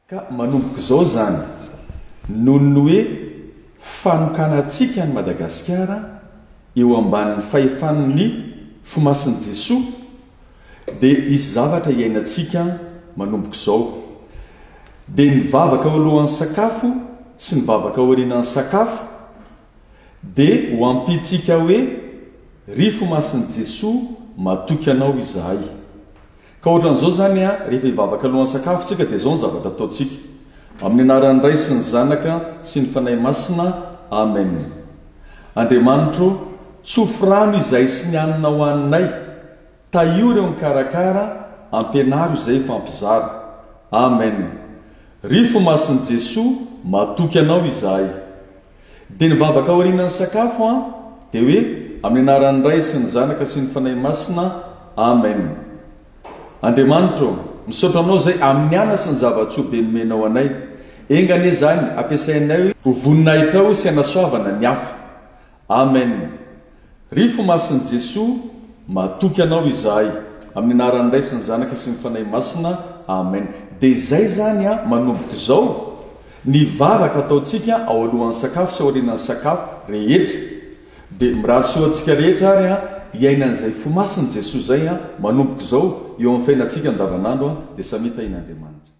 ka manomboka izao zany noho ny hoe fanokanatsika ny Madagasikara eo ambanin'ny fahefan'ny fomasin'i Jesoa dia isy zavatra iainantsika manomboka izao dia ny vavaka ao alohan'ny sakafo sy ny vavaka ao aorianan'ny sakafo dia ho ampitsika hoe ry fomasin'i Jesoa matoky anao izahay. Ka ohatran'izao zany rehefa hivavaka alohan'ny sakafo tsika dia izao ny zavatra ataontsika amin'ny anaran'ny Ray sy ny Zanaka sy ny Fanahy Masina. Amen. Andriamanitro, tsofo rano izay sy ny hanina hoaninay, tahiry eo ny karakara, ampianaro izay fampizara. Amen. Ry fomasin'i Jesoa matoky anao izahay. Dia ny vavaka ao aorianan'ny sakafo dia hoe amin'ny anaran'ny Ray sy ny Zanaka sy ny Fanahy Masina. Amen. Andriamanitro, misaotra aminao izay amin'ny ana sy ny zava-tsoa be nomenao anay, engane zany ampiasainay ho voninahitra tao sy hanasoavana ny hafa. Amen. Ry fomasin'i Jesoa matoky anao izahay. Amin'ny anaran'ny Ray sy ny Zanaka sy ny Fanahy Masina. Amen. Dia izay zany manomboka izao ny vavaka ataontsika ao alohan'ny sakafo sy ao aorianan'ny sakafo rehetra, dia mirahasoa antsika rehetra ary iainan'izay fomasin'i Jesoa zay manomboka izao eo amin'ny fiainantsika andavanandro dia samita in'Andriamanitra.